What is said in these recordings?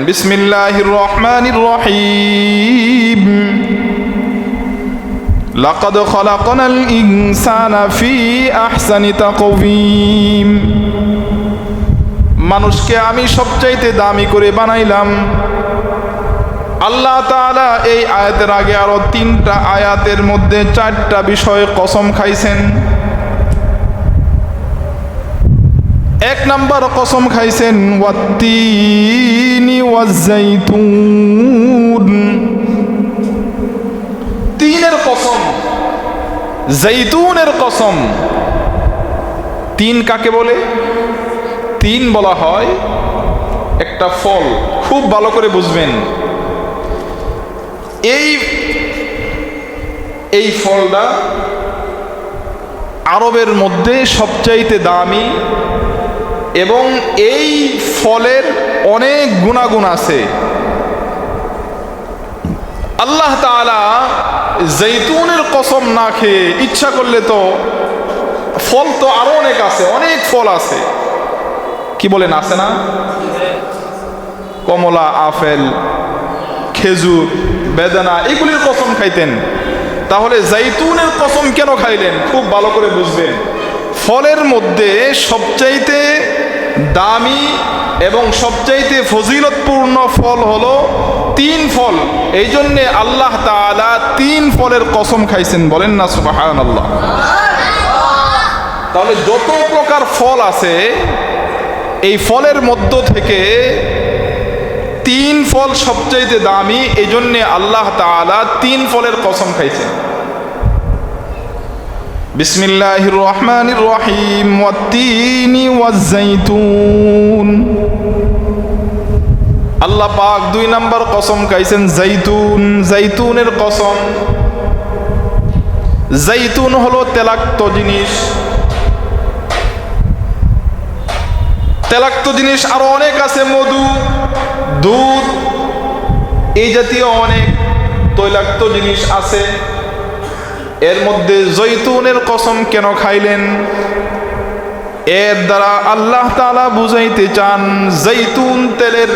বিসমিল্লাহির রহমানির রহিম লাকাদ খালাকনাল ইনসানা ফি আহসানি তাকওয়িম। মানুষকে আমি সবচাইতে দামি করে বানাইলাম। আল্লাহ তাআলা এই আয়াতের আগে আরো 3টা আয়াতের মধ্যে 4টা বিষয়ে কসম খাইছেন। 1 নাম্বার কসম খাইছেন ওয়াত্তিনি ওয়াজ্জাইতুন, তিনের কসম, জৈতুনের কসম। তিন কাকে বলে? তিন বলা হয় একটা ফল, খুব ভালো করে বুঝবেন। এই ফলটা আরবের মধ্যে সবচাইতে দামি এবং এই ফলের অনেক গুণাগুণ আছে। আল্লাহ তাআলা জৈতুনের কসম না খেয়ে ইচ্ছা করলে তো ফল তো আরো অনেক আছে, অনেক ফল আছে। কি বলেন, আছে না? কমলা, আপেল, খেজুর, বেদানা, এগুলির কসম খাইতেন। তাহলে জৈতুনের কসম কেন খাইলেন? খুব ভালো করে বুঝবেন। ফলের মধ্যে সবচাইতে দামি এবং সবচাইতে ফজিলতপূর্ণ ফল হলো 3 ফল। এই জন্যে আল্লাহ তাআলা 3 ফলের কসম খাইছেন। বলেন না সুবহানাল্লাহ। তাহলে যত প্রকার ফল আছে এই ফলের মধ্য থেকে 3 ফল সবচাইতে দামি, এই জন্যে আল্লাহ তাআলা 3 ফলের কসম খাইছেন। বিসমিল্লাহির রহমানির রহিম ওয়াত্তিনি ওয়াজ্জাইতুন। আল্লাহ পাক 2 নাম্বার কসম খাইছেন জৈতুন, জৈতুনের কসম। জৈতুন হলো তেলাক্ত জিনিস। তেলাক্ত জিনিস আরো অনেক আছে, মধু, দুধ, এই জাতীয় অনেক তৈলাক্ত জিনিস আছে। এর মধ্যে জৈতুনের কসম কেন খাইলেন? এর দ্বারা আল্লাহ তাআলা বুঝাইতে চান জৈতুন তেলের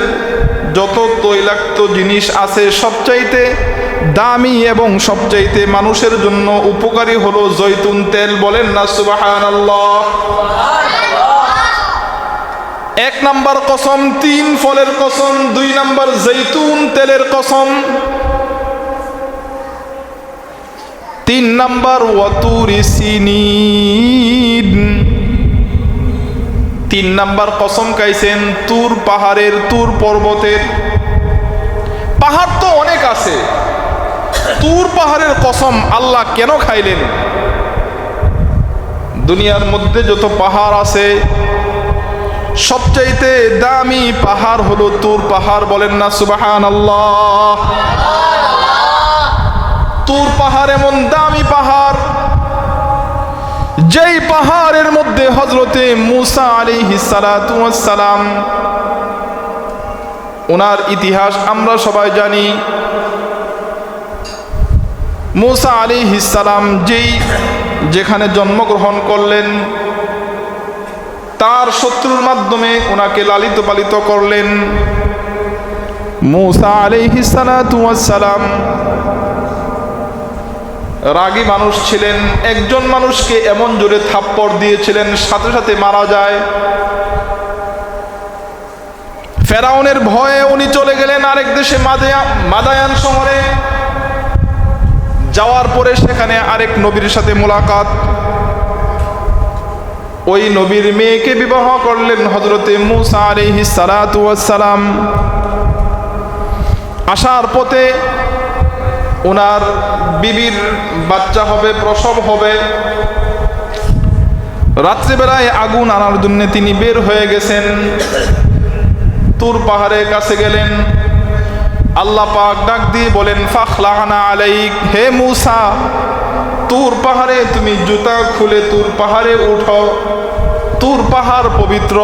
যত তৈলাক্ত জিনিস আছে সবচাইতে দামি এবং সবচাইতে মানুষের জন্য উপকারী হলো জৈতুন তেল। বলেন না সুবহানাল্লাহ। 1 নাম্বার কসম 3 ফলের কসম, 2 নাম্বার জৈতুন তেলের কসম, 3 নাম্বার ওয়াতুরি সিনিন। 3 নাম্বার কসম খাইছেন তুর পাহাড়ের, তুর পর্বতের। পাহাড় তো অনেক আছে, তুর পাহাড়ের কসম আল্লাহ কেন খাইলেন? দুনিয়ার মধ্যে যত পাহাড় আছে সবচাইতে দামি পাহাড় হলো তুর পাহাড়। বলেন না সুবহানাল্লাহ। তুর পাহাড় এমন দামি পাহাড়, যেই পাহাড়ের মধ্যে হযরতে মূসা আলাইহিস সালাতু ওয়াস সালাম, ওনার ইতিহাস আমরা সবাই জানি। মূসা আলাইহিস সালাম যেখানে জন্মগ্রহণ করলেন, তার শত্রুর মাধ্যমে ওনাকে লালিত পালিত করলেন। মূসা আলাইহিস সালাতু ওয়াস সালাম রাগী মানুষ ছিলেন। একজন মানুষকে এমন জোরে থাপ্পড় দিয়েছিলেন সাথে সাথে মারা যায়। ফেরাউনের ভয়ে উনি চলে গেলেন আরেক দেশে, মাদায়ান শহরে। যাওয়ার পরে সেখানে আরেক নবীর সাথে মোলাকাত। ওই নবীর মেয়েকে বিবাহ করলেন হযরতে মূসা আলাইহিস সালাতু ওয়াস সালাম। আসার পথে ওনার বিবির বাচ্চা হবে, প্রসব হবে। রাত্রিবেলায় আগুন আনার জন্য তিনি বের হয়ে গেছেন। তুর পাহাড়ের কাছে গেলেন। আল্লাহ পাক ডাক দিয়ে বলেন ফাখলানা আলাইক, হে মূসা, তুর পাহাড়ে তুমি জুতা খুলে তুর পাহাড়ে উঠো। তুর পাহাড় পবিত্র।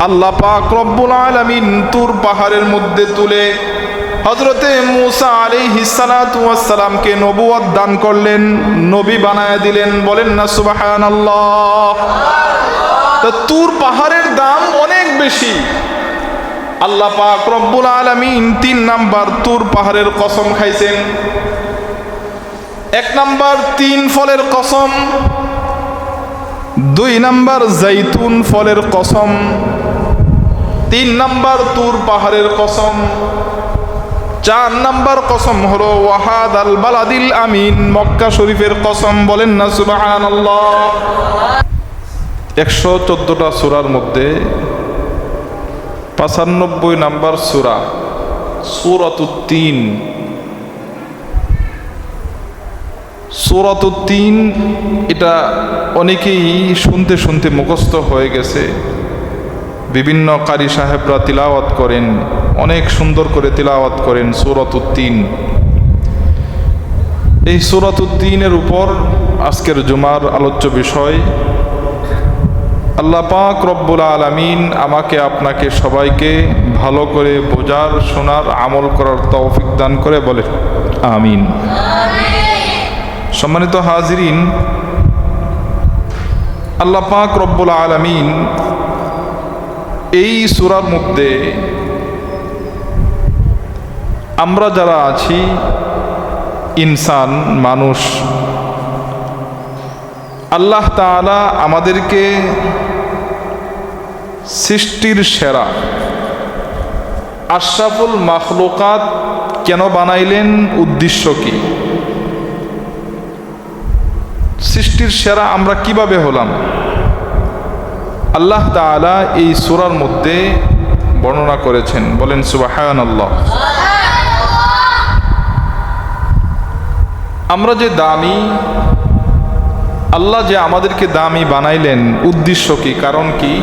আল্লাহ পাক রব্বুল আলামিন তুর পাহাড়ের মধ্যে তুলে হযরতে মূসা আলাইহিস সালাতু ওয়াস সালামকে নবুয়ত দান করলেন, নবী বানায়া দিলেন। বলেন না সুবহানাল্লাহ। তো তুর পাহাড়ের দাম অনেক বেশি। আল্লাহ পাক রব্বুল আলামিন 3 নাম্বার তুর পাহাড়ের কসম খাইছেন। 1 নাম্বার 3 ফলের কসম, 2 নাম্বার জাইতুন ফলের কসম, 3 নাম্বার তুর পাহাড়ের কসম, 4 নাম্বার কসম হলো ওয়াহাদাল বালাদিল আমিন, মক্কা শরীফের কসম। বলেন না সুবহানাল্লাহ। 114টা সূরার মধ্যে 95 নাম্বার সূরা সূরাতুত তিন। সূরাতুত তিন এটা অনেকেই শুনতে শুনতে মুখস্থ হয়ে গেছে। বিভিন্ন কারি সাহেবরা তিলাওয়াত করেন, অনেক সুন্দর করে তিলাওয়াত করেন সূরাতুত তিন। এই সূরাতুত তিনের উপর আজকের জুমার আলোচ্য বিষয়। আল্লাহ পাক রব্বুল আলামিন আমাকে আপনাকে সবাইকে ভালো করে বোঝার, শোনার, আমল করার তৌফিক দান করে বলে আমিন। সম্মানিত হাজিরিন, আল্লাহ পাক রব্বুল আলামিন এই সূরার মধ্যে আমরা যারা আছি ইনসান, মানুষ, আল্লাহ তাআলা আমাদেরকে সৃষ্টির সেরা আশরাফুল মাখলুকাত কেন বানাইলেন, উদ্দেশ্য কি? সৃষ্টির সেরা আমরা কিভাবে হলাম? আল্লাহ তাআলা এই সূরার মধ্যে বর্ণনা করেছেন। বলেন সুবহানাল্লাহ। আমরা যে দামি, আল্লাহ যে আমাদেরকে দামি বানাইলেন, উদ্দেশ্য কি, কারণ কি?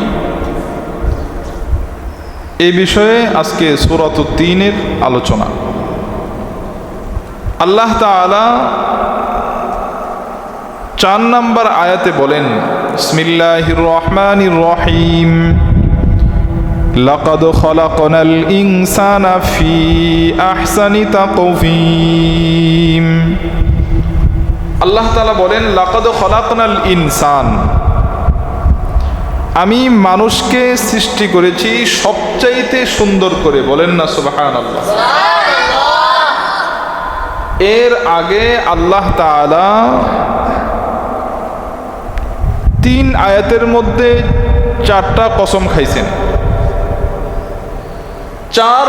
এই বিষয়ে আজকে সূরাতুত তিনের আলোচনা। আল্লাহ তাআলা 4 নম্বর আয়াতে বলেন, বিসমিল্লাহির রহমানির রহিম, লাকাদ খালাকনাল ইনসানা ফি আহসানি তাকওয়িম। আল্লাহ তাআলা বলেন, লাকাদ খালাকনাল ইনসান, আমি মানুষকে সৃষ্টি করেছি সবচাইতে সুন্দর করে। বলেন না সুবহানাল্লাহ। এর আগে আল্লাহ তাআলা 3 আয়াতের মধ্যে 4টা কসম খাইছেন। 4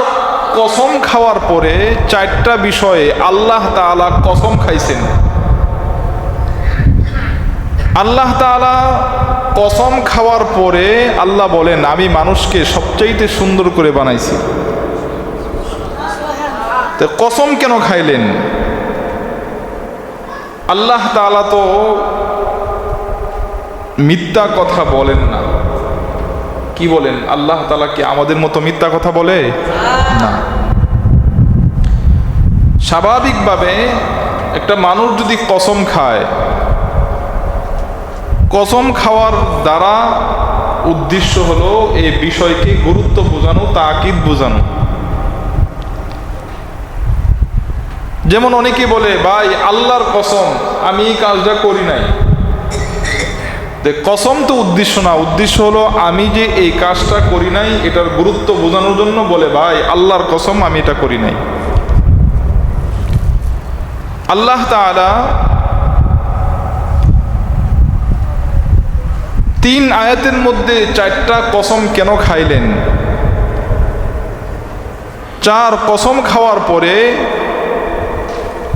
কসম খাওয়ার পরে 4টা বিষয়ে আল্লাহ তাআলা কসম খাইছেন। আল্লাহ তাআলা কসম খাওয়ার পরে আল্লাহ বলেন, আমি মানুষকে সবচাইতে সুন্দর করে বানাইছি। তো কসম কেন খাইলেন? আল্লাহ তাআলা তো মিথ্যা কথা বলেন না। কি বলেন? আল্লাহ তাআলা কি আমাদের মতো মিথ্যা কথা বলে? না। স্বাভাবিকভাবে একটা মানুষ যদি কসম খায়, কসম খাওয়ার দ্বারা উদ্দেশ্য হলো এই বিষয়কে গুরুত্ব বোঝানো, তাকিদ বোঝানো। যেমন অনেকে বলে, ভাই আল্লাহর কসম আমি এই কাজটা করি নাই। কসম তো উদ্দেশ্য না, উদ্দেশ্য হলো আমি যে এই কাজটা করি নাই এটার গুরুত্ব বোঝানোর জন্য বলে, ভাই আল্লাহর কসম আমি এটা করি নাই। আল্লাহ তাআলা 3 আয়াতের মধ্যে 4টা কসম কেন খাইলেন? 4 কসম খাওয়ার পরে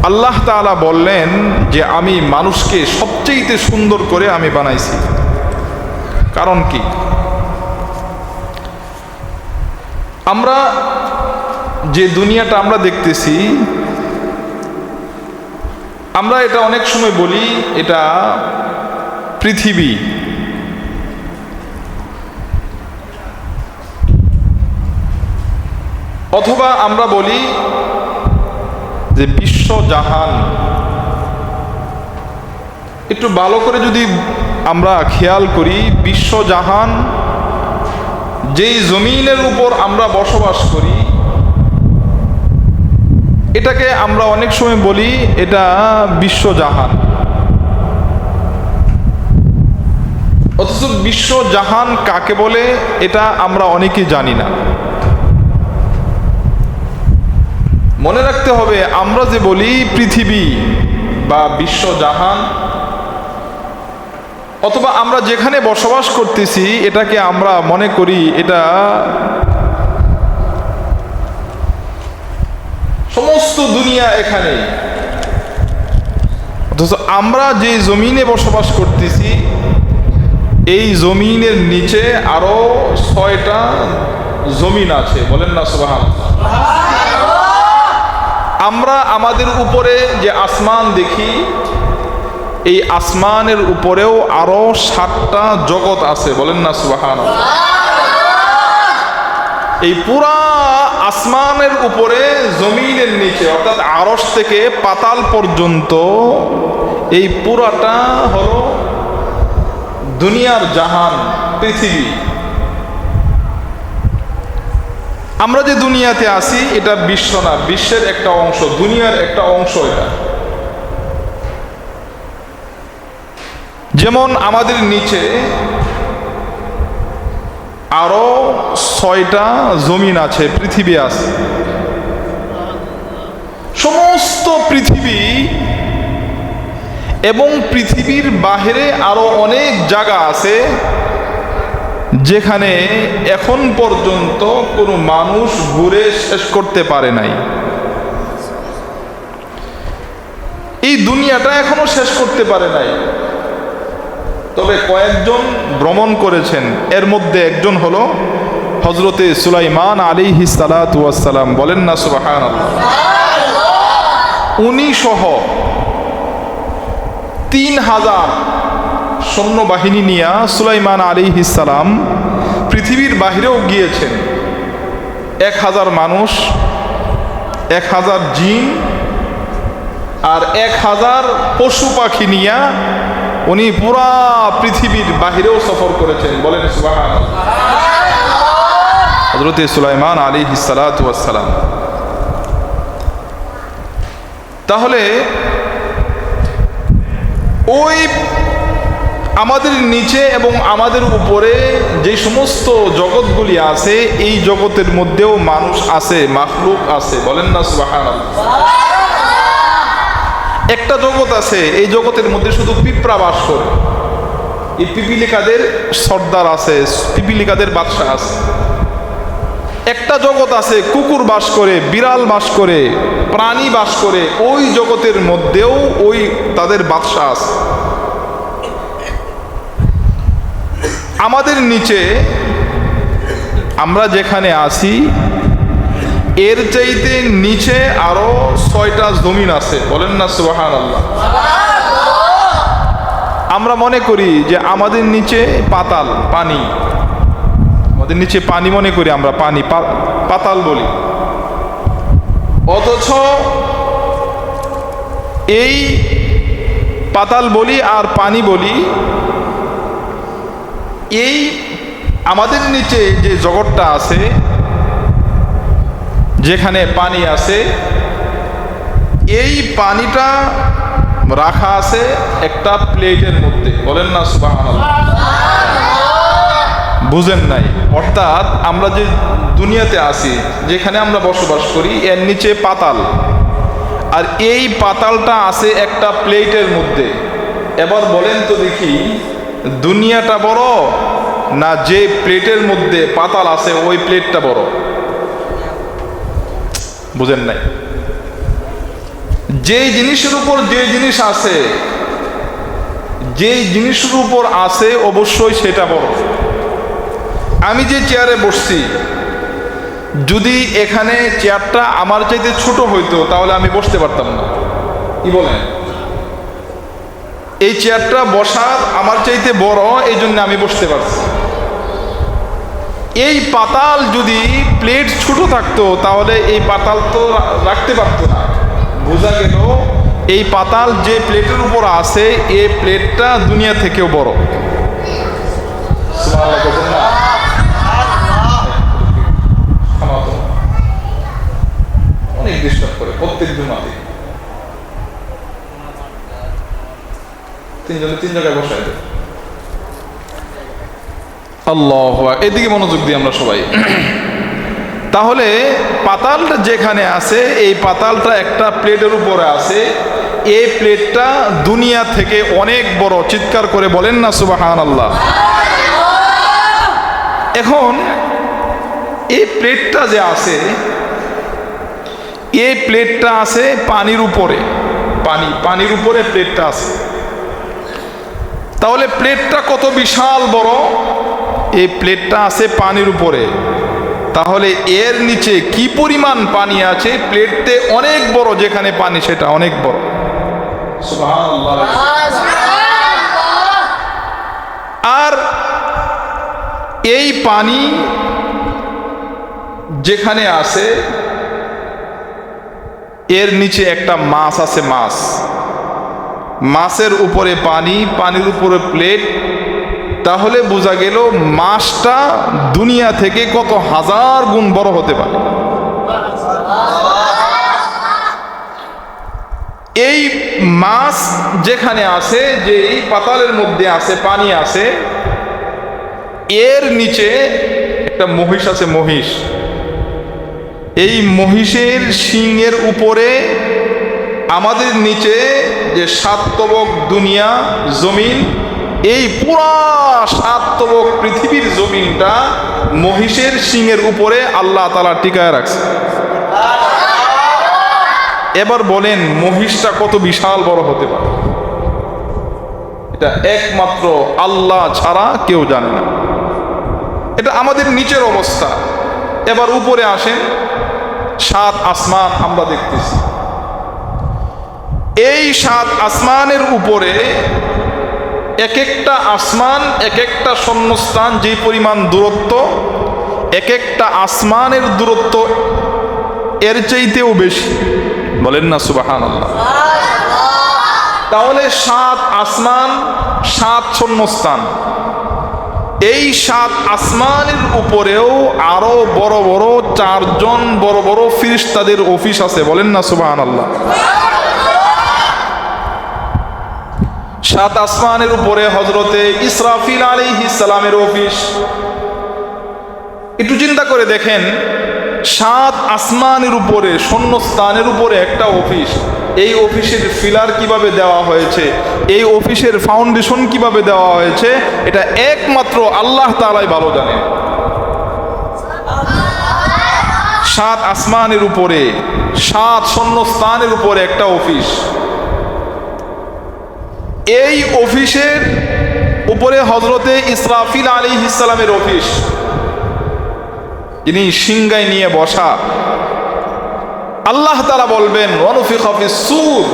আল্লাহ তাআলা বললেন যে আমি মানুষকে সবচেয়ে সুন্দর করে আমি বানাইছি। কারণ কি? আমরা যে দুনিয়াটা আমরা দেখতেছি, আমরা এটা অনেক সময় বলি এটা পৃথিবী। অথবা আমরা বলি যে বিশ্বজাহান। একটু ভালো করে যদি আমরা খেয়াল করি, বিশ্বজাহান যেই জমিনের উপর আমরা বসবাস করি, এটাকে আমরা অনেক সময় বলি এটা বিশ্বজাহান। অথচ বিশ্বজাহান কাকে বলে এটা আমরা অনেকেই জানি না। মনে রাখতে হবে, আমরা যে বলি পৃথিবী বা বিশ্বজাহান অথবা আমরা যেখানে বসবাস করতেছি, এটাকে আমরা মনে করি এটা সমস্ত দুনিয়া এখানে। অথচ আমরা যে জমিনে বসবাস করতেছি, এই জমিনের নিচে আরো 6টা জমিন আছে। বলেন না সুবহানাল্লাহ। আমরা আমাদের উপরে যে আসমান দেখি, এই আসমানের উপরেও আরো 7টা জগৎ আছে। বলেন না সুবহানাল্লাহ। এই পুরা আসমানের উপরে, জমিনের নিচে অর্থাৎ আরশ থেকে পাতাল পর্যন্ত এই পুরাটা হলো দুনিয়ার জাহান, পৃথিবী। আমরা যে দুনিয়াতে আছি এটা বিশ্ব না, বিশ্বের একটা অংশ, দুনিয়ার একটা অংশ এটা। যেমন আমাদের নিচে আরো 6টা জমিন আছে, পৃথিবী আছে। সমস্ত পৃথিবী এবং পৃথিবীর বাহিরে আরো অনেক জায়গা আছে যেখানে এখন পর্যন্ত কোনো মানুষ ঘুরে শেষ করতে পারে নাই। এই দুনিয়াটা এখনো শেষ করতে পারে নাই, তবে কয়েকজন ভ্রমণ করেছেন। এর মধ্যে একজন হলো হযরতে সুলাইমান আলাইহিস সালাতু ওয়াস সালাম। বলেন না সুবহানাল্লাহ। উনি সহ 3000 সৈন্যবাহিনী নিয়ে সুলাইমান আলাইহিস সালাম পৃথিবীর বাহিরেও গিয়েছেন। 1000 মানুষ, 1000 জিন আর 1000 পশু পাখি নিয়ে উনি পুরা পৃথিবীর বাহিরেও সফর করেছেন। বলেন সুবহানাল্লাহ। হযরতে সুলাইমান আলাইহিস সালাতু ওয়াস সালাম। তাহলে ওই আমাদের নিচে এবং আমাদের উপরে যে সমস্ত জগৎগুলি আছে, এই জগতের মধ্যেও মানুষ আছে, মাখলুক আছে। বলেন না সুবহানাল্লাহ। একটা জগৎ আছে, এই জগতের মধ্যে শুধু পিঁপড়া বাস করে। এই পিপিলিকাদের সর্দার আছে, পিপিলিকাদের বাদশা আছে। একটা জগৎ আছে, কুকুর বাস করে, বিড়াল বাস করে, প্রাণী বাস করে। ওই জগতের মধ্যেও ওই তাদের বাদশা আছে। আমাদের নিচে আমরা যেখানে আছি, এর চাইতে নিচে আরো 6টা জমিন আছে। বলেন না সুবহানাল্লাহ। আমরা মনে করি যে আমাদের নিচে পাতাল, পানি, আমাদের নিচে পানি মনে করি আমরা, পানি পাতাল বলি। অথচ এই পাতাল বলি আর পানি বলি, এই আমাদের নিচে যে জগৎটা আছে, যেখানে পানি আছে, এই পানিটা রাখা আছে একটা প্লেটের মধ্যে। বলেন না সুবহানাল্লাহ। বুঝেন নাই? অর্থাৎ আমরা যে দুনিয়াতে আছি, যেখানে আমরা বসবাস করি, এর নিচে পাতাল, আর এই পাতালটা আছে একটা প্লেটের মধ্যে। এবার বলেন তো দেখি, দুনিয়াটা বড় না যে প্লেটের মধ্যে পাতাল আছে ওই প্লেটটা বড়? বুঝেন নাই? যে জিনিসের উপর যে জিনিস আছে, যে জিনিসের উপর আছে অবশ্যই সেটা বড়। আমি যে চেয়ারে বসছি, যদি এখানে চেয়ারটা আমার চাইতে ছোট হইতো তাহলে আমি বসতে পারতাম না। কি বলেন? এই চেয়ারটা বসার আমার চাইতে বড়, এই জন্য আমি বসতে পারছি। এই পাতাল যদি প্লেট ছোট থাকতো তাহলে এই পাতাল তো রাখতে পারতো না। বোঝা গেল এই পাতাল যে প্লেটের উপর আছে, এই প্লেটটা দুনিয়া থেকেও বড়। অনেক ডিস্টার্ব করে প্রত্যেক জুমাতে। 3 জনে 3 জায়গায় বসায় দেয়। আল্লাহু আকবার। এদিকে মনোযোগ দিই আমরা সবাই। তাহলে পাতালটা যেখানে আছে, এই পাতালটা একটা প্লেটের উপরে আছে, এই প্লেটটা দুনিয়া থেকে অনেক বড়। চিৎকার করে বলেন না সুবহানাল্লাহ। এখন এই প্লেটটা যে আছে, এই প্লেটটা আছে পানির উপরে, পানির উপরে প্লেটটা আছে। তাহলে প্লেটটা কত বিশাল বড়, এই প্লেটটা আছে পানির উপরে। তাহলে এর নিচে কি পরিমাণ পানি আছে, প্লেটতে অনেক বড়, যেখানে পানি সেটা অনেক বড়। সুবহানাল্লাহ। আর এই পানি যেখানে আছে, এর নিচে একটা মাছ আছে, মাছের উপরে পানি, পানির উপরে প্লেট। তাহলে বোঝা গেল মাছটা দুনিয়া থেকে কত হাজার গুণ বড় হতে পারে। এই মাছ যেখানে আছে, যে এই পাতালের মধ্যে আছে, পানি আছে, এর নিচে একটা মহিষ আছে, মহিষ। এই মহিষের শিংয়ের উপরে আমাদের নিচে যে 7 তবক দুনিয়া জমিন, এই পুরা 7 তবক পৃথিবীর জমিনটা মহিষের শিংয়ের উপরে আল্লাহ তাআলা টিকায় রাখছে। এবার বলেন মহিষটা কত বিশাল বড় হতে পারে? এটা একমাত্র আল্লাহ ছাড়া কেউ জানে না। এটা আমাদের নিচের অবস্থা। এবার উপরে আসেন, 7 আসমান আমরা দেখতেছি। এই 7 আসমানের উপরে এক একটা আসমান, এক একটা শূন্যস্থান, যে পরিমাণ দূরত্ব, এক একটা আসমানের দূরত্ব এর চাইতেও বেশি। বলেন না সুবহানাল্লাহ। তাহলে 7 আসমান, 7 শূন্যস্থান, এই 7 আসমানের উপরেও আরো বড় বড় 4 জন বড় বড় ফেরেশতাদের অফিস আছে। বলেন না সুবহানাল্লাহ। 7 আসমানের উপরে হযরতে ইসরাফিল আলাইহিস সালামের অফিস। একটু চিন্তা করে দেখেন, 7 আসমানের উপরে, শূন্যস্থানের উপরে একটা অফিস। এই অফিসের ফিলার কিভাবে দেওয়া হয়েছে, এই অফিসের ফাউন্ডেশন কিভাবে দেওয়া হয়েছে, এটা একমাত্র আল্লাহ তাআলাই ভালো জানেন। 7 আসমানের উপরে, 7 শূন্যস্থানের উপরে একটা অফিস। এই অফিসের উপরে হযরতে ইসরাফিল আলাইহিস সালামের অফিস, যিনি সিংহায় নিয়ে বসা। আল্লাহ তাআলা বলবেন ওয়ানুফিখা ফিস সূর,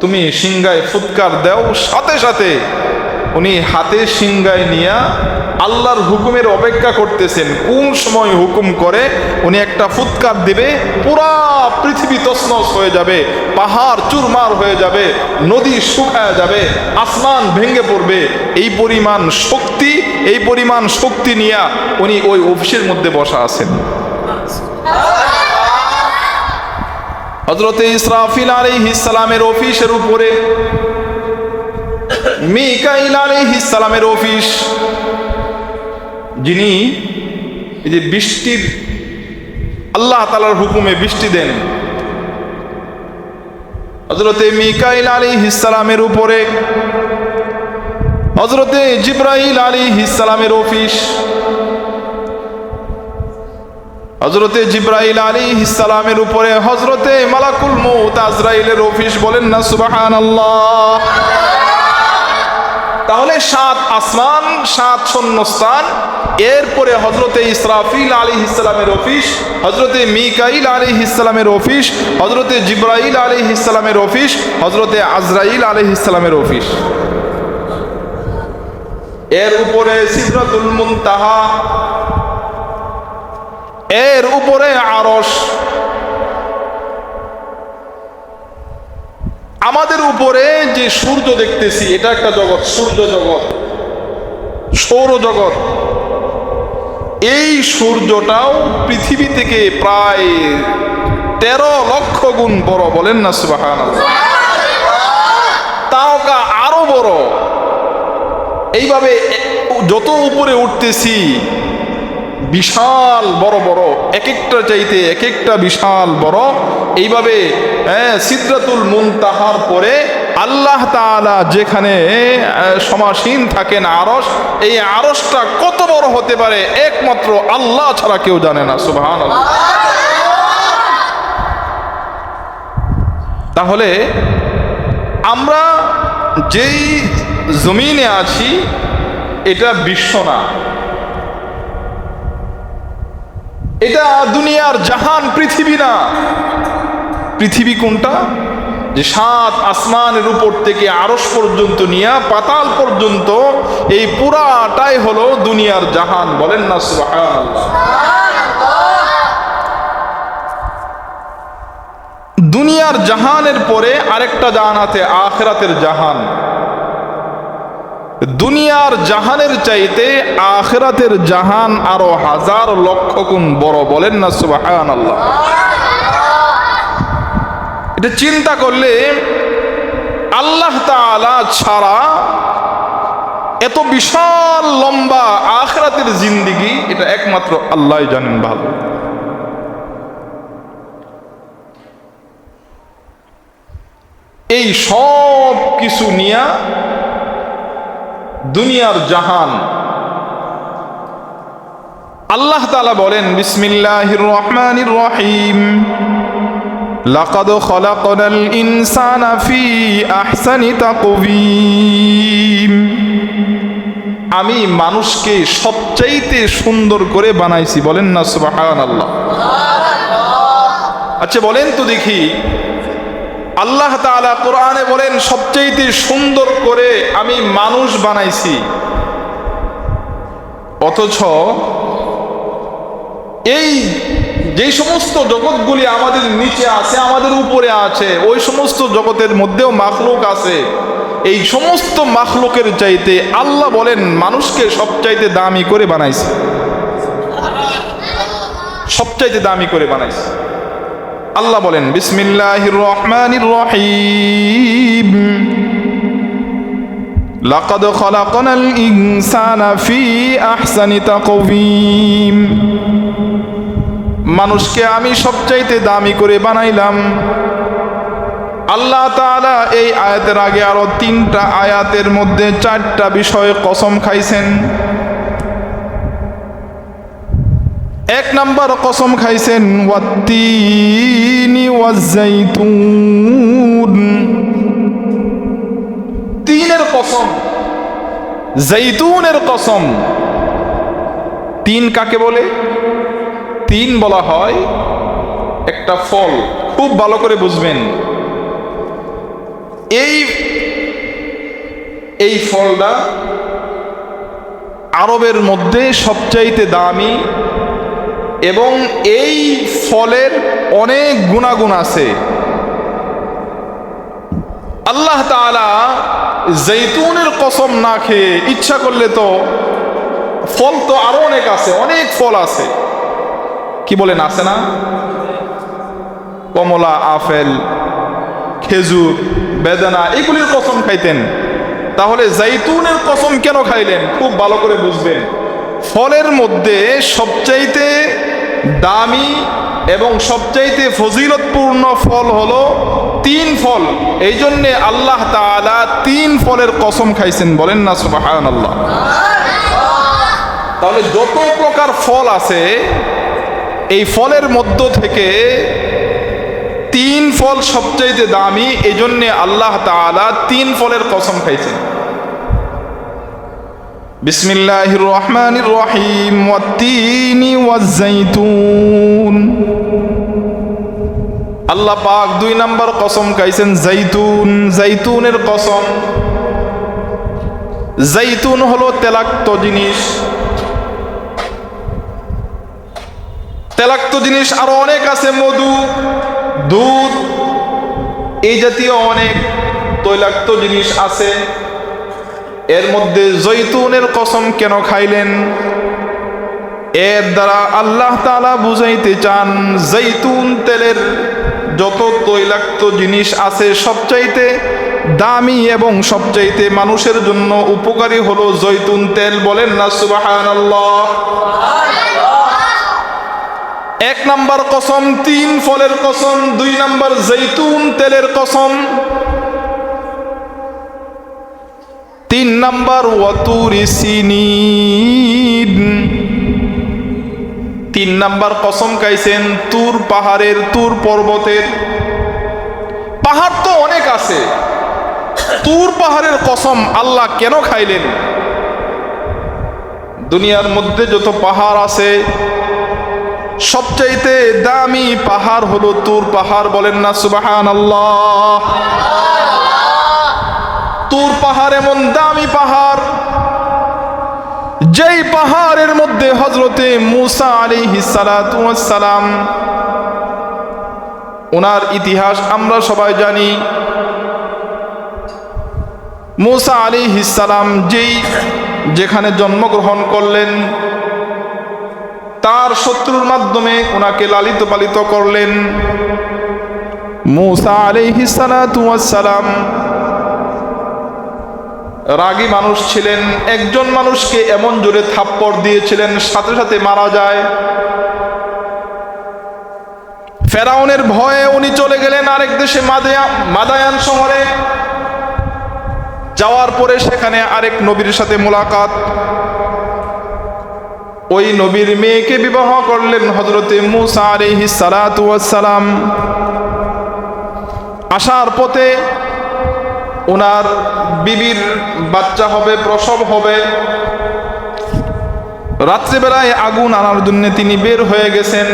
তুমি সিংহায় ফুৎকার দাও, সাথে সাথে উনি হাতে সিংহায় নিয়ে আল্লাহর হুকুমের অপেক্ষা করতেছেন। কোন সময় হুকুম করে উনি একটা ফুৎকার দিবে, পুরা পৃথিবী তছনছ হয়ে যাবে, পাহাড় চুরমার হয়ে যাবে, নদী শুকায় যাবে, আসমান ভেঙে পড়বে। এই পরিমাণ শক্তি, এই পরিমাণ শক্তি নিয়ে উনি ওই অফিসের মধ্যে বসা আছেন। হযরতে ইসরাফিল আলাইহিস সালামের অফিসের উপরে মিকাইল আলাইহিস সালামের অফিস, যিনি এই যে বৃষ্টির, আল্লাহ তাআলার হুকুমে বৃষ্টি দেন। হযরতে মিকাইল আলাইহিস সালামের উপরে হযরতে জিবরাইল আলাইহিস সালামের অফিস। হযরতে জিবরাইল আলাইহিস সালামের উপরে হযরতে মালাকুল মউত আজরাইলের অফিস। বলেন না সুবহানাল্লাহ। তাহলে 7 আসমান, 7 শূন্যস্থান, এরপরে হযরতে ইসরাফিল আলাইহিস সালামের অফিস, হযরতে মিকাইল আলাইহিস সালামের অফিস, হযরতে জিবরাইল আলাইহিস সালামের অফিস, হযরতে আজরাইল আলাইহিস সালামের অফিস। এর উপরে সিদরাতুল মুনতাহা, এর উপরে আরশ। আমাদের উপরে যে সূর্য দেখতেছি, এটা একটা জগৎ, সূর্য জগৎ, সৌরজগৎ। এই সূর্যটাও পৃথিবী থেকে প্রায় 13 লক্ষ গুণ বড়। বলেন না সুবহানাল্লাহ। তাওকা আরো বড়। এইভাবে যত উপরে উঠতেছি বিশাল বড় বড়, এক একটা চাইতে এক একটা বিশাল বড়। এইভাবে সিদরাতুল মুনতাহার পরে আল্লাহ তাআলা যেখানে সমাসীন থাকেন আরশ, এই আরশটা কত বড় হতে পারে একমাত্র আল্লাহ ছাড়া কেউ জানে না। সুবহানাল্লাহ। তাহলে আমরা যেই জমিনে আছি এটা বিশ্ব না, এটা দুনিয়ার জাহান, পৃথিবী না। পৃথিবী কোনটা? যে 7 আসমানের উপর থেকে আরশ পর্যন্ত নিয়ে পাতাল পর্যন্ত এই পুরাটাই হলো দুনিয়ার জাহান। বলেন না সুবহানাল্লাহ। দুনিয়ার জাহানের পরে আরেকটা জাহান আছে, আখিরাতের জাহান। দুনিয়ার জাহানের চাইতে আখিরাতের জাহান আরো হাজার লক্ষ গুণ বড়। বলেন না সুবহানাল্লাহ। এটা চিন্তা করলে আল্লাহ তাআলা ছাড়া এত বিশাল লম্বা আখিরাতের জিন্দেগি, এটা একমাত্র আল্লাহই জানেন ভালো। এই সব কিছু নিয়া দুনিয়ার জাহান। আল্লাহ তাআলা বলেন বিসমিল্লাহির রহমানির রহিম, লাকাদ খলাকনাল ইনসানা ফি আহসানি তাকওয়িম। আমি মানুষকে সবচাইতে সুন্দর করে বানাইছি। বলেন না সুবহানাল্লাহ। আচ্ছা বলেন তো দেখি, আল্লাহ তাআলা কোরআনে বলেন সবচেয়ে সুন্দর করে আমি মানুষ বানাইছি, অথচ এই যে সমস্ত জগৎগুলি আমাদের নিচে আছে, আমাদের উপরে আছে, ওই সমস্ত জগতের মধ্যেও মাখলুক আছে। এই সমস্ত মাখলুকের চাইতে আল্লাহ বলেন মানুষকে সবচাইতে দামি করে বানাইছে, সবচাইতে দামি করে বানাইছে। আল্লাহ বলেন বিসমিল্লাহির রহমানির রহিম, লাকাদ খলাকনাল ইনসানা ফি আহসানি তাকওয়িম। মানুষকে আমি সবচাইতে দামি করে বানাইলাম। আল্লাহ তাআলা এই আয়াতের আগে আরো 3টা আয়াতের মধ্যে 4টা বিষয়ে কসম খাইছেন। 1 নম্বর কসম খাইছেন ওয়াত্তিনি ওয়াজ্জাইতুন, তিনের কসম, জৈতুনের কসম। তিন কাকে বলে? তিন বলা হয় একটা ফল, খুব ভালো করে বুঝবেন। এই ফলটা আরবের মধ্যে সবচাইতে দামি এবং এই ফলের অনেক গুণাগুণ আছে। আল্লাহ তাআলা জৈতুনের কসম না খেয়ে ইচ্ছা করলে তো ফল তো আরো অনেক আছে, অনেক ফল আছে। কি বলেন, আছে না? কমলা, আপেল, খেজুর, বেদানা, এগুলির কসম খাইতেন। তাহলে জৈতুনের কসম কেন খাইলেন? খুব ভালো করে বুঝবেন। ফলের মধ্যে সবচাইতে দামি এবং সবচাইতে ফজিলতপূর্ণ ফল হলো 3 ফল। এই জন্যে আল্লাহ তাআলা 3 ফলের কসম খাইছেন। বলেন না সুবহানাল্লাহ। তাহলে যত প্রকার ফল আছে এই ফলের মধ্য থেকে 3 ফল সবচাইতে দামি, এই জন্যে আল্লাহ তাআলা 3 ফলের কসম খাইছেন। বিসমিল্লাহির রহমানির রহিম, ওয়াত্তিনি ওয়াজ্জাইতুন। আল্লাহ পাক 2 নম্বর কসম খাইছেন জৈতুন, জৈতুনের কসম। জৈতুন হলো তেলাক্ত জিনিস। তেলাক্ত জিনিস আরো অনেক আছে, মধু, দুধ, এই জাতীয় অনেক তৈলাক্ত জিনিস আছে। এর মধ্যে জৈতুনের কসম কেন খাইলেন? এর দ্বারা আল্লাহ তাআলা বুঝাইতে চান জৈতুন তেলের যত তৈলাক্ত জিনিস আছে সবচাইতে দামি এবং সবচাইতে মানুষের জন্য উপকারী হলো জৈতুন তেল। বলেন না সুবহানাল্লাহ। এক নাম্বার কসম 3 ফলের কসম, 2 নাম্বার জৈতুন তেলের কসম, 3 নাম্বার ওয়াতুরি সিনিন। 3 নাম্বার কসম খাইছেন তুর পাহাড়ের, তুর পর্বতের। পাহাড় তো অনেক আছে, তুর পাহাড়ের কসম আল্লাহ কেন খাইলেন? দুনিয়ার মধ্যে যত পাহাড় আছে সবচাইতে দামি পাহাড় হলো তুর পাহাড়। বলেন না সুবহানাল্লাহ। তুর পাহাড় এমন দামি পাহাড়, যেই পাহাড়ের মধ্যে হযরতে মূসা আলাইহিস সালাতু ওয়াস সালাম, ওনার ইতিহাস আমরা সবাই জানি। মূসা আলাইহিস সালাম যেখানে জন্মগ্রহণ করলেন, তার শত্রুর মাধ্যমে ওনাকে লালিত পালিত করলেন। মূসা আলাইহিস সালাতু ওয়াস সালাম রাগী মানুষ ছিলেন। একজন মানুষকে এমন জোরে থাপ্পড় দিয়েছিলেন সাথে সাথে মারা যায়। ফেরাউনের ভয়ে উনি চলে গেলেন আরেক দেশে, মাদায়ান শহরে। যাওয়ার পরে সেখানে আরেক নবীর সাথে মোলাকাত। ওই নবীর মেয়েকে বিবাহ করলেন হযরতে মূসা আলাইহিস সালাতু ওয়াস সালাম। আসার পথে ওনার বিবির বাচ্চা হবে, প্রসব হবে। রাত্রিবেলায় আগুন আনার জন্য তিনি বের হয়ে গেছেন।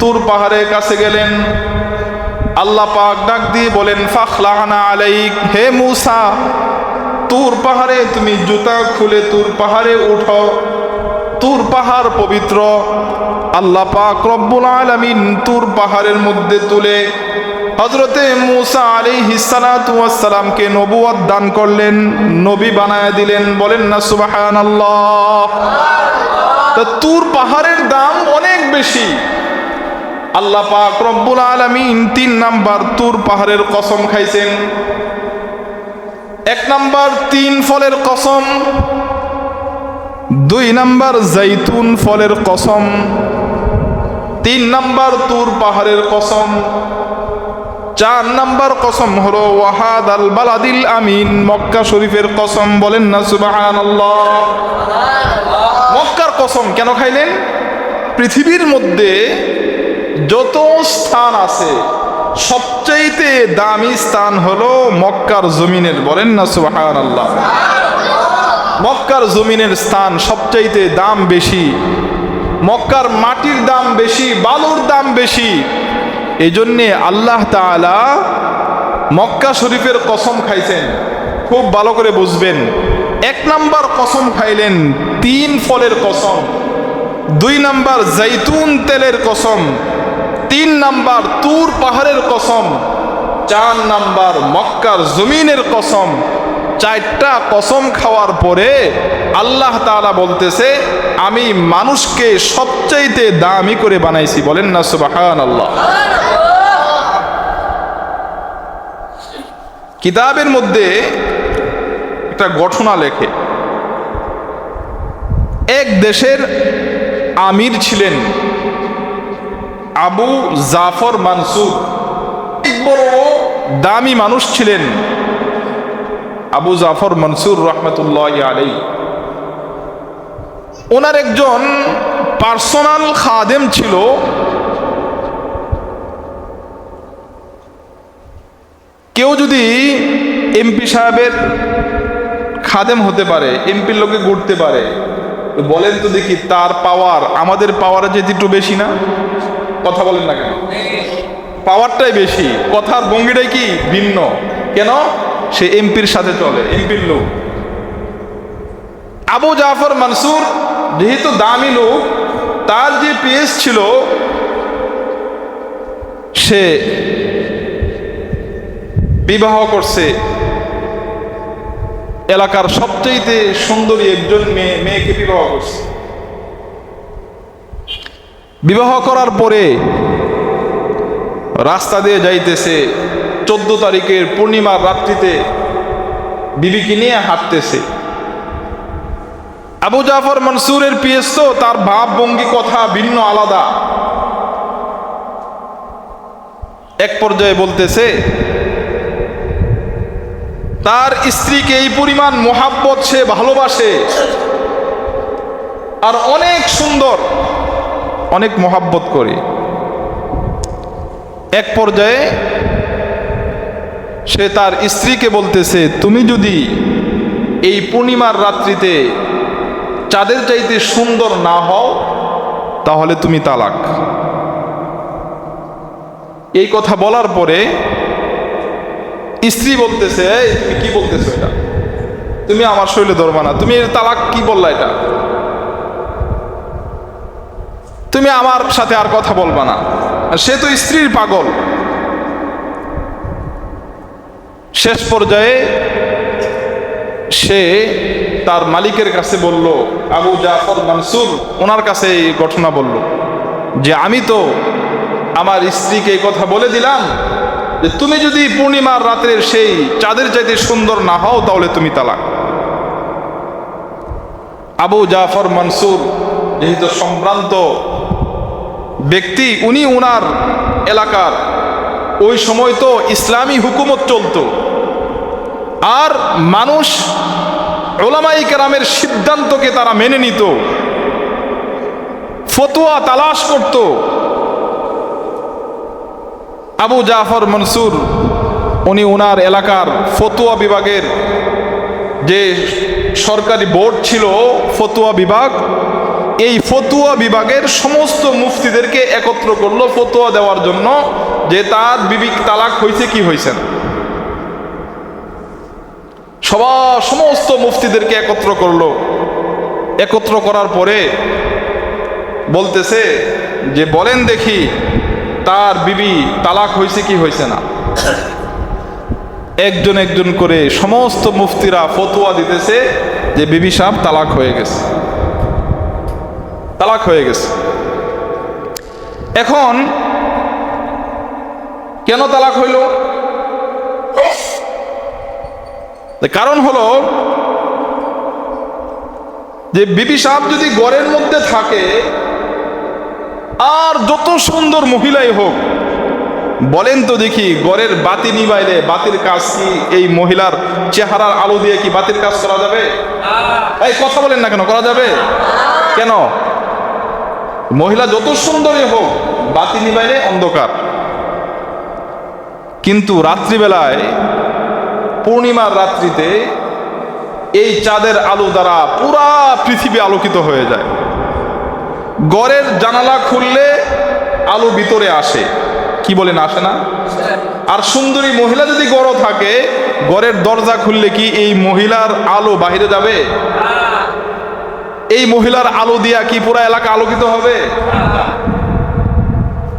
তুর পাহাড়ের কাছে গেলেন। আল্লাহ পাক ডাক দিয়ে বলেন ফাখলানা আলাইক, হে মূসা তুর পাহাড়ে তুমি জুতা খুলে তুর পাহাড়ে উঠো। তুর পাহাড় পবিত্র। আল্লাহ পাক রব্বুল আলামিন তুর পাহাড়ের মধ্যে তুলে হযরতে মূসা আলাইহিস সালাতু ওয়াস সালামকে নবুয়ত দান করলেন, নবী বানায় দিলেন। বলেন না সুবহানাল্লাহ। তো তুর পাহাড়ের দাম অনেক বেশি। আল্লাহ পাক রব্বুল আলামিন 3 নাম্বার তুর পাহাড়ের কসম খাইছেন। 1 নাম্বার 3 ফলের কসম, 2 নাম্বার জৈতুন ফলের কসম, 3 নাম্বার তুর পাহাড়ের কসম, 4 নাম্বার কসম হলো ওয়াহাদাল বালাদিল আমিন, মক্কা শরীফের কসম। বলেন না সুবহানাল্লাহ। মক্কার কসম কেন খাইলেন? পৃথিবীর মধ্যে যত স্থান আছে সবচাইতে দামি স্থান হলো মক্কার জমিনের। বলেন না সুবহানাল্লাহ। মক্কার জমিনের স্থান সবচাইতে দাম বেশি। মক্কার মাটির দাম বেশি, বালুর দাম বেশি। এই জন্যে আল্লাহ তাআলা মক্কা শরীফের কসম খাইছেন। খুব ভালো করে বুঝবেন। 1 নাম্বার কসম খাইলেন 3 ফলের কসম, 2 নাম্বার জৈতুন তেলের কসম, 3 নাম্বার তুর পাহাড়ের কসম, 4 নাম্বার মক্কার জমিনের কসম। 4টা কসম খাওয়ার পরে আল্লাহ তাআলা বলতেছে আমি মানুষকে সবচাইতে দামি করে বানাইছি। বলেন না সুবহানাল্লাহ। কিতাবের মধ্যে একটা ঘটনা লেখে। এক দেশের আমির ছিলেন আবু জাফর মানসুর। বড় দামি মানুষ ছিলেন আবু জাফর মানসুর রহমতুল্লাহ আলাইহি। ওনার একজন পার্সোনাল খাদেম ছিল। কেউ যদি এমপি সাহেবের খাদেম হতে পারে, এমপির লোকে ঘুরতে পারে, বলেন তো দেখি তার পাওয়ার আমাদের পাওয়ারের যেতে একটু বেশি না? কথা বলেন না কেন? পাওয়ারটাই বেশি, কথার ভঙ্গিটাই কি ভিন্ন। কেন? সে এমপির সাথে চলে, এমপির লোক। আবু জাফর মানসুর যেহেতু দামি লোক, তার যে পেজ ছিল, সে বিবাহ করছে এলাকার সবচেয়ে সুন্দরী একজন মেয়েকে বিবাহ করছে। বিবাহ করার পরে রাস্তা দিয়ে যাইতেছে, 14 তারিখের পূর্ণিমার রাত্রিতে বিবিকে নিয়ে হাঁটতেছে। আবু জাফর মনসুরের পিএস তো, তার ভাব ভঙ্গি কথা ভিন্ন আলাদা। এক পর্যায়ে বলতেছে তার স্ত্রীকে এই পরিমাণ মোহাব্বত সে ভালোবাসে, আর অনেক সুন্দর, অনেক মোহাব্বত করে। এক পর্যায়ে সে তার স্ত্রীকে বলতেছে, তুমি যদি এই পূর্ণিমার রাত্রিতে চাঁদের চাইতে সুন্দর না হও তাহলে তুমি তালাক। এই কথা বলার পরে স্ত্রী বলতেছে, তুমি কি বলতেছো এটা? তুমি আমার শরীরে ধরবা না, তুমি তালাক কি বললা এটা? তুমি আমার সাথে আর কথা বলবা না। সে তো স্ত্রীর পাগল। শেষ পর্যায়ে সে তার মালিকের কাছে বলল, আবু জাফর মনসুর ওনার কাছে এই ঘটনা বলল যে আমি তো আমার স্ত্রীকে এই কথা বলে দিলাম যে তুমি যদি পূর্ণিমার রাতের সেই চাঁদের চাইতে সুন্দর না হও তাহলে তুমি তালাক। আবু জাফর মনসুর যেহেতু সম্ভ্রান্ত ব্যক্তি, উনি উনার এলাকার, ওই সময় তো ইসলামী হুকুমত চলতো, আর মানুষ উলামায়ে কেরামের সিদ্ধান্তকে তারা মেনে নিত, ফতোয়া তালাশ করত। আবু জাফর মনসুর উনি ওনার এলাকার ফতোয়া বিভাগের যে সরকারি বোর্ড ছিল, ফতোয়া বিভাগ, এই ফতোয়া বিভাগের সমস্ত মুফতিদেরকে একত্র করলো ফতোয়া দেওয়ার জন্য যে তার বিবি তালাক হয়েছে কি হয়েছে না। সমস্ত মুফতিদেরকে একত্র করলো। একত্র করার পরে বলতেছে যে বলেন দেখি তার বিবি তালাক হয়েছে কি হয়েছে না। একজন একজন করে সমস্ত মুফতিরা ফতোয়া দিতেছে যে বিবি সাহেব তালাক হয়ে গেছে, তালাক হয়ে গেছে। এখন কেন তালাক হইল? কারণ হলো যে বিবি সাহেব যদি ঘরের মধ্যে থাকে, আর যত সুন্দর মহিলাই হোক, বলেন তো দেখি ঘরের বাতি নিবাইলে বাতির কাজ কি এই মহিলার চেহারার আলো দিয়ে কি বাতির কাজ করা যাবে? এই কথা বলেন না কেন, করা যাবে কেন? মহিলা যত সুন্দরই হোক, বাতি নিবাইলে অন্ধকার। কিন্তু রাত্রিবেলায়, পূর্ণিমার রাত্রিতে এই চাঁদের আলো দ্বারা পুরা পৃথিবী আলোকিত হয়ে যায়। ঘরের জানালা খুললে আলো ভিতরে আসে, কি বলেন আসে না? আর সুন্দরী মহিলা যদি ঘরে থাকে, ঘরের দরজা খুললে কি এই মহিলার আলো বাহিরে যাবে? এই মহিলার আলো দিয়া কি পুরা এলাকা আলোকিত হবে?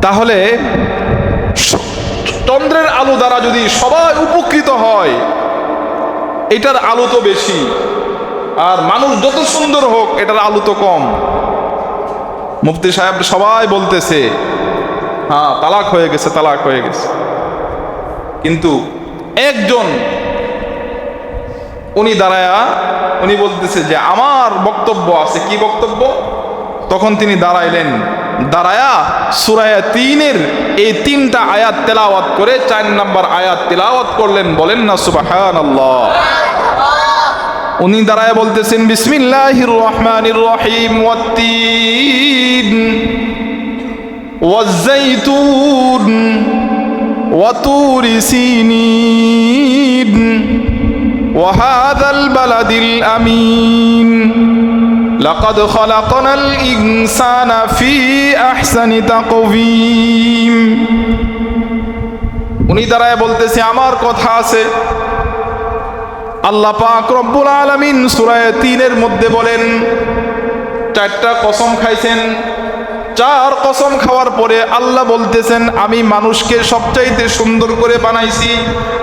তাহলে চন্দ্রের আলো দ্বারা যদি সবাই উপকৃত হয়, এটার আলো তো বেশি, আর মানুষ যত সুন্দর হোক এটার আলো তো কম। মুফতি সাহেব সবাই বলতেছে হ্যাঁ তালাক হয়ে গেছে, তালাক হয়ে গেছে। কিন্তু একজন উনি দাঁড়ায়া উনি বলতেছে যে আমার বক্তব্য আছে। কি বক্তব্য? তখন তিনি দাঁড়াইলেন, দাঁড়ায়া সূরা ৩-এর এই ৩টা আয়াত তেলাওয়াত করে ৪ নম্বর আয়াত তেলাওয়াত করলেন। বলেন না সুবহানাল্লাহ। উনি দাঁড়ায় বলতেছেন বিসমিল্লাহির রহমানির রহিম, ওয়াত-তিন ওয়াজ-যাইতুন ওয়া তুরি সিনিন ওয়া হাযাল বালাদিল আমিন লাকাদ খালাকনাল ইনসানা ফি আহসানি তাকওয়িম। উনি দাঁড়ায় বলতেছে আমার কথা আছে। আল্লাহ পাক রব্বুল আলামিন সূরা ৩-এর মধ্যে বলেন ৪টা কসম খাইছেন। ৪ কসম খাওয়ার পরে আল্লাহ বলতেছেন আমি মানুষকে সবচাইতে সুন্দর করে বানাইছি।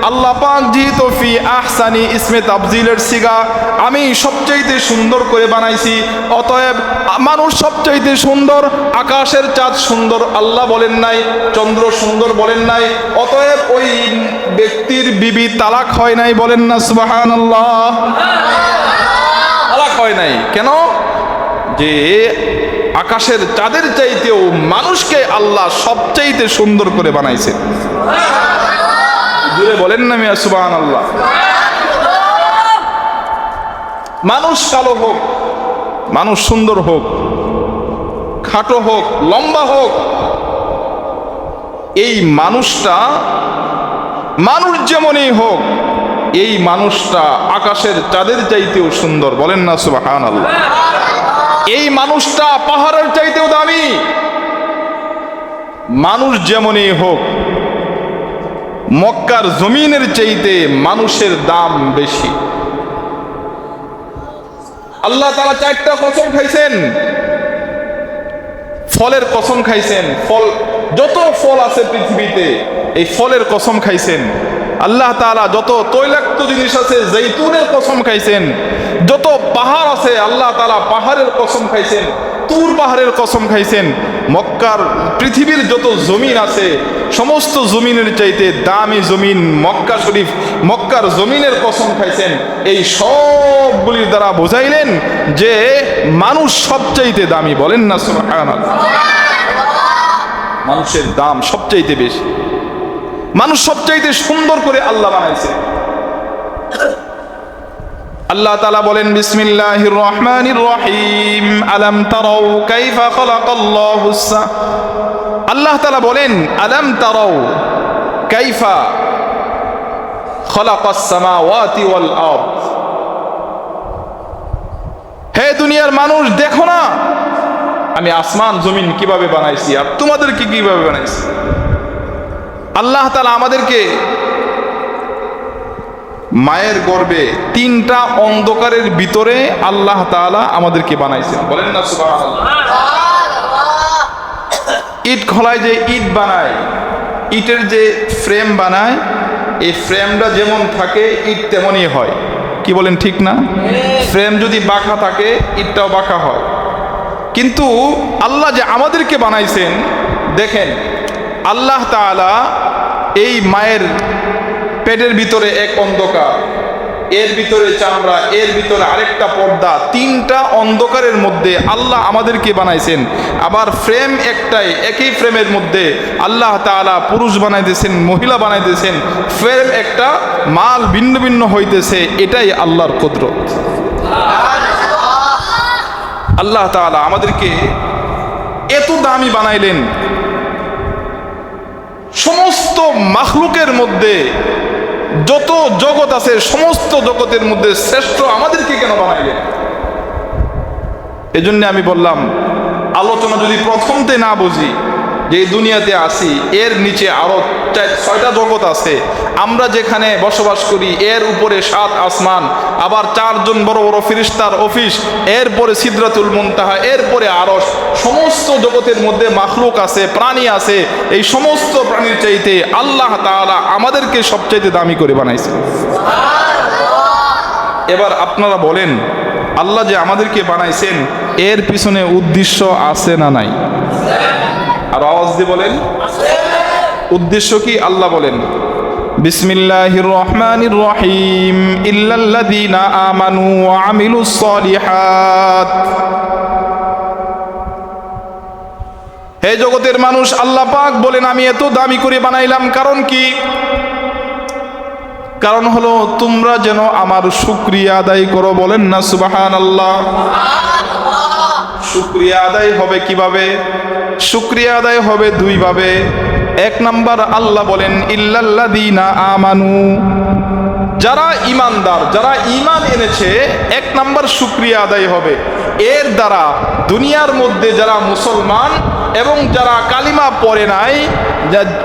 আল্লাহ পাক যেহেতু ফি আহসানি ইসমে তাফজিলের সিগা, আমি সবচাইতে সুন্দর করে বানাইছি, অতএব মানুষ সবচাইতে সুন্দর। আকাশের চাঁদ সুন্দর আল্লাহ বলেন নাই, চন্দ্র সুন্দর বলেন নাই, অতএব ওই ব্যক্তির বিবি তালাক হয় নাই। বলেন না সুবহানাল্লাহ। তালাক হয় নাই। কেন? যে আকাশের চাঁদের চাইতেও মানুষকে আল্লাহ সবচাইতে সুন্দর করে বানাইছে। জুড়ে বলেন না মিয়া সুবহানাল্লাহ। মানুষ কালো হোক, মানুষ সুন্দর হোক, খাটো হোক, লম্বা হোক, এই মানুষটা মানুষ যেমনই হোক, এই মানুষটা আকাশের চাঁদের চাইতেও সুন্দর। বলেন না সুবহানাল্লাহ। এই মানুষটা পাহাড়ের চাইতেও দামি। মানুষ যেমনই হোক, মক্কার জমিনের চাইতে মানুষের দাম বেশি। আল্লাহ তাআলা 4টা কসম খাইছেন, ফলের কসম খাইছেন। ফল, যত ফল আছে পৃথিবীতে, এই ফলের কসম খাইছেন। আল্লাহ তাআলা যত তৈলাক্ত জিনিস আছে, জৈতুনের কসম খাইছেন। যত পাহাড় আছে, আল্লাহ তাআলা পাহাড়ের কসম খাইছেন, তুর পাহাড়ের কসম খাইছেন। মক্কার পৃথিবীর যত জমিন আছে, সমস্ত জমিনের চাইতে দামি জমিন মক্কা শরীফ, মক্কার জমিনের কসম খাইছেন। এই সবগুলির দ্বারা বোঝাইলেন যে মানুষ সবচাইতে দামি। বলেন না সুবহানাল্লাহ। মানুষের দাম সবচাইতে বেশি, মানুষ সবচাইতে সুন্দর করে আল্লাহ বানাইছে। আল্লাহ তাআলা বলেন বিসমিল্লাহির রহমানির রহিম, আলাম তারাউ কাইফা খালাকাল্লাহু। আল্লাহ তাআলা বলেন আলাম তারাউ কাইফা খালাকাস সামাওয়াতি ওয়াল আরদ। হে দুনিয়ার মানুষ, দেখো না আমি আসমান জমিন কিভাবে বানাইছি, আর তোমাদেরকে কিভাবে বানাইছি। আল্লাহ তাআলা আমাদেরকে মায়ের গর্ভে 3টা অন্ধকারের ভিতরে আল্লাহ তাআলা আমাদেরকে বানাইছেন। বলেন না সুবহানাল্লাহ। ইট খোলায় যে ইট বানায়, ইটের যে ফ্রেম বানায়, এই ফ্রেমটা যেমন থাকে ইট তেমনই হয়। কি বলেন ঠিক না? ফ্রেম যদি বাঁকা থাকে, ইটটাও বাঁকা হয়। কিন্তু আল্লাহ যে আমাদেরকে বানাইছেন, দেখেন আল্লাহ তাআলা এই মায়ের পেটের ভিতরে এক অন্ধকার, এর ভিতরে চামড়া, এর ভিতরে আরেকটা পর্দা, 3টা অন্ধকারের মধ্যে আল্লাহ আমাদেরকে বানাইছেন। আবার ফ্রেম একটাই, একই ফ্রেমের মধ্যে আল্লাহ তাআলা পুরুষ বানাইতেছেন, মহিলা বানাইতেছেন। ফ্রেম একটা, মাল ভিন্ন ভিন্ন হইতেছে। এটাই আল্লাহর কুদরত। আল্লাহ তাআলা আমাদেরকে এত দামি বানাইলেন। সমস্ত মাখলুকের মধ্যে যত জগৎ আছে, সমস্ত জগতের মধ্যে শ্রেষ্ঠ আমাদেরকে কেন বানাইলেন? এজন্য আমি বললাম, আলোচনা যদি প্রথমতে না বুঝি যে এই দুনিয়াতে আসি, এর নিচে আরো 6টা জগৎ আছে। আমরা যেখানে বসবাস করি, এর উপরে 7 আসমান, আবার 4 জন বড় বড় ফেরেশতার অফিস, এরপরে সিদরাতুল মুনতাহা, এরপরে আরশ। সমস্ত জগতের মধ্যে মাখলুক আছে, প্রাণী আছে। এই সমস্ত প্রাণীর চাইতে আল্লাহ তাআলা আমাদেরকে সবচাইতে দামি করে বানাইছে। এবার আপনারা বলেন, আল্লাহ যে আমাদেরকে বানাইছেন, এর পিছনে উদ্দেশ্য আছে না নাই? আর আওয়াজ দিয়ে বলেন, উদ্দেশ্য কি? আল্লাহ বলেন বিসমিল্লাহির রহমানির রহিম, ইল্লাল্লাযীনা আমানু ওয়া আমিলুস সলিহাত। হে জগতের মানুষ, আল্লাহ পাক বলেন আমি এত দামি করে বানাইলাম। কারণ কি? কারণ হলো তোমরা যেন আমার শুকরিয়া আদায় করো। বলেন না সুবহানাল্লাহ। শুকরিয়া আদায় হবে কিভাবে? শুকরিয়া আদায় হবে 2 ভাবে। 1 নাম্বার, আল্লাহ বলেন ইল্লাল্লাযীনা আমানু, যারা ঈমানদার, যারা ঈমান এনেছে, 1 নাম্বার শুকরিয়া আদায় হবে। এর দ্বারা দুনিয়ার মধ্যে যারা মুসলমান এবং যারা কালিমা পড়ে নাই,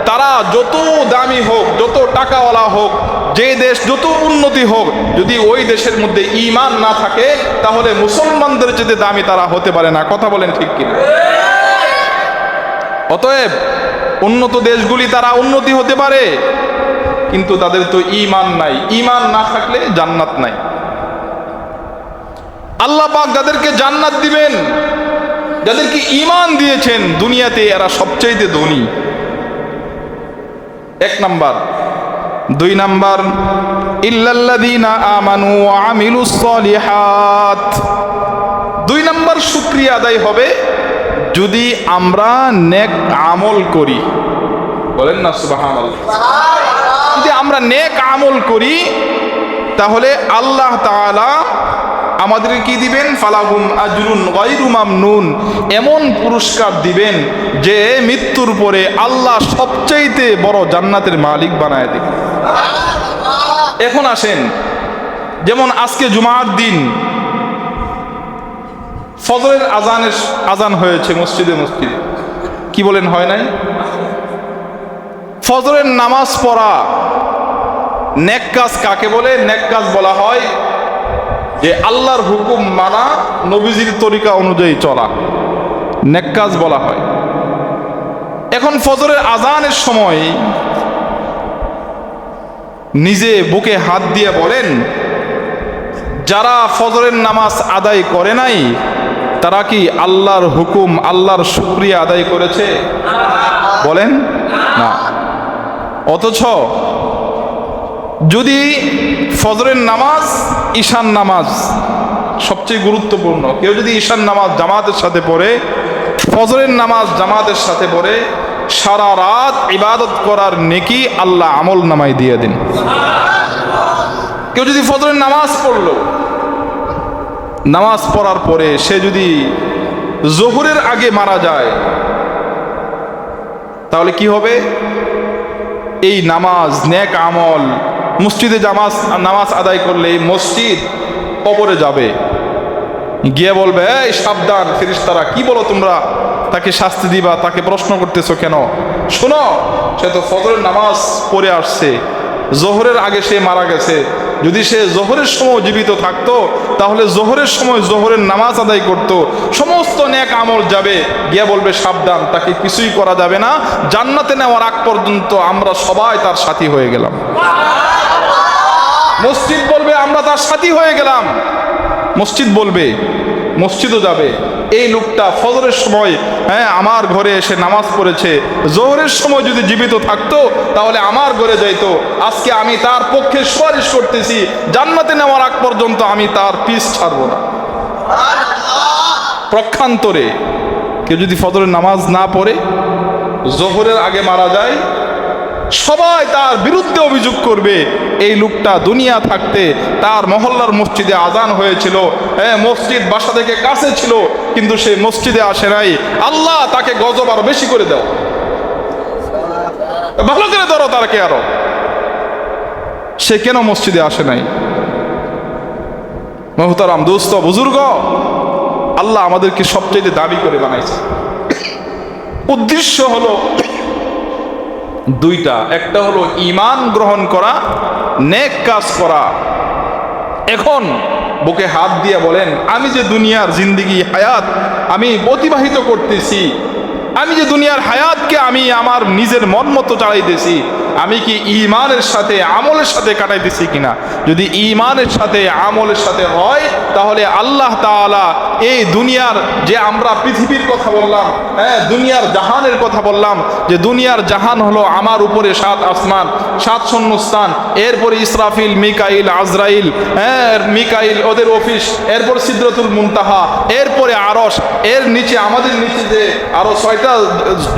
তারা যত দামি হোক, যত টাকাওয়ালা হোক, যে দেশ যত উন্নতি হোক, যদি ওই দেশের মধ্যে ঈমান না থাকে, তাহলে মুসলমানদের চেয়ে দামি তারা হতে পারে না। কথা বলেন ঠিক কিনা? অতএব উন্নত দেশগুলি তারা উন্নতি হতে পারে, কিন্তু তাদের তো ঈমান নাই। ঈমান না থাকলে জান্নাত নাই। আল্লাহ পাক যাদেরকে জান্নাত দিবেন, যাদেরকে ঈমান দিয়েছেন, দুনিয়াতে এরা সবচেয়ে ধনী। 1 নাম্বার। 2 নাম্বার, ইল্লাল্লাযীনা আমানু ওয়া আমিলুস সলিহাত। দুই নম্বর শুকরিয়া আদায় হবে যদি আমরা নেক আমল করি। বলেন না সুবহানাল্লাহ। যদি আমরা নেক আমল করি তাহলে আল্লাহ তাআলা আমাদের কি দিবেন? ফালাহুম আজরুন গায়রু মামনুন, এমন পুরস্কার দিবেন যে মৃত্যুর পরে আল্লাহ সবচাইতে বড় জান্নাতের মালিক বানায় দিবেন। এখন আসেন, যেমন আজকে জুমার দিন ফজরের আজান হয়েছে মসজিদে মসজিদে, কি বলেন হয় নাই? ফজরের নামাজ পড়া নেক কাজ কাকে বলে? নেক কাজ বলা হয় যে আল্লাহর হুকুম মানা, নবীজির তরিকা অনুযায়ী চলা, নেক কাজ বলা হয়। এখন ফজরের আজানের সময় নিজে বুকে হাত দিয়ে বলেন, যারা ফজরের নামাজ আদায় করে নাই তারা কি আল্লাহর হুকুম, আল্লাহর শুকরিয়া আদায় করেছে? বলেন না। অথচ যদি ফজরের নামাজ, ঈশান নামাজ সবচেয়ে গুরুত্বপূর্ণ, কেউ যদি ঈশান নামাজ জামাতের সাথে পড়ে, ফজরের নামাজ জামাতের সাথে পড়ে, সারা রাত ইবাদত করার নেকি আল্লাহ আমল নামায় দিয়ে দিন। কেউ যদি ফজরের নামাজ পড়লো, নামাজ পড়ার পরে সে যদি জোহরের আগে মারা যায় তাহলে কি হবে? এই নামাজ, নেক আমল, মসজিদে নামাজ আদায় করলে এই মসজিদ কবরে যাবে, গিয়ে বলবে, এই সাবধান ফেরেশতারা, কি বলো তোমরা? তাকে শাস্তি দিবা, তাকে প্রশ্ন করতেছো কেন? শোনো, সে তো ফজরের নামাজ পড়ে আসছে, জোহরের আগে সে মারা গেছে। যদি সে জোহরের সময় জীবিত থাকতো তাহলে জোহরের সময় জোহরের নামাজ আদায় করত, সমস্ত নেক আমল যাবে। গিয়ে বলবে সাবধান, তাকে কিছুই করা যাবে না, জান্নাতে নেওয়ার আগ পর্যন্ত আমরা সবাই তার সাথী হয়ে গেলাম। মসজিদ বলবে আমরা তার সাথী হয়ে গেলাম, মসজিদ বলবে, মসজিদও যাবে, এই লোকটা ফজরের সময় আমার ঘরে এসে নামাজ পড়েছে, জোহরের সময় যদি জীবিত থাকতো তাহলে আমার ঘরে যাইতো, আজকে আমি তার পক্ষে সুপারিশ করতেছি, জান্নাতে নেওয়ার আগ পর্যন্ত আমি তার পিছ ছাড়ব না। পক্ষান্তরে কেউ যদি ফজরের নামাজ না পড়ে জোহরের আগে মারা যায়, সবাই তার বিরুদ্ধে অভিযোগ করবে, এই লোকটা দুনিয়া থাকতে তার মহল্লার মসজিদে আজান হয়েছিল, মসজিদ বাসা থেকে কাছে ছিল, কিন্তু সে মসজিদে আসে নাই, আল্লাহ তাকে গজব আরো বেশি করে দাও, ভালো করে ধরো তারকে আরো, সে কেন মসজিদে আসে নাই? মুহতারাম দোস্ত বুজুর্গ, আল্লাহ আমাদেরকে সবচেয়ে দাবি করে বানাইছে। উদ্দেশ্য হলো দুইটা, একটা হলো ঈমান গ্রহণ করা, নেক কাজ করা। এখন বুকে হাত দিয়ে বলেন, আমি যে দুনিয়ার জিন্দেগি হায়াত আমি অতিবাহিত করতেছি, আমি যে দুনিয়ার হায়াতকে আমি আমার নিজের মন মতো চালাইতেছি, আমি কি ঈমানের সাথে আমলের সাথে কাটাইতেছি কিনা? যদি ঈমানের সাথে আমলের সাথে হয় তাহলে আল্লাহ তাআলা এই দুনিয়ার যে আমরা পৃথিবীর কথা বললাম, দুনিয়ার জাহানের কথা বললাম, যে দুনিয়ার জাহান হলো আমার উপরে 7 আসমান 7 শূন্যস্থান, এরপরে ইসরাফিল, মিকাইল, আজরাইল, মিকাইল ওদের অফিস, এরপর সিদরাতুল মুনতাহা, এরপরে আরশ, এর নিচে আমাদের নিচে যে আরো 6টা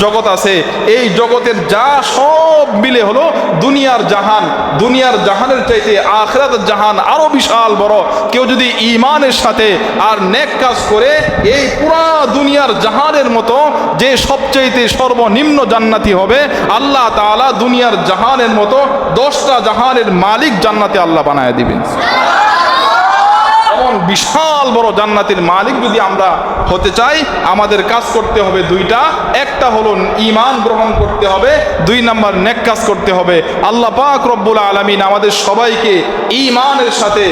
জগৎ আছে, এই জগতের যা সব মিলে হলো দুনিয়ার জাহান। দুনিয়ার জাহানের চাইতে আখিরাতের জাহান আরো বিশাল বড়। কেউ যদি ঈমানের সাথে আর নেক কাজ করে এই পুরা দুনিয়ার জাহানের মতো যে সবচাইতে সর্বনিম্ন জান্নাতি হবে, আল্লাহ তাআলা দুনিয়ার জাহানের মতো 10টা জাহানের মালিক জান্নাতে আল্লাহ বানায় দিবেন। এমন বিশাল বড় জান্নাতের মালিক যদি আমরা হতে চাই, আমাদের কাজ করতে হবে দুইটা, একটা হলো ঈমান গ্রহণ করতে হবে, 2 নাম্বার নেক কাজ করতে হবে। আল্লাহ পাক রব্বুল আলামিন আমাদের সবাইকে ঈমানের সাথে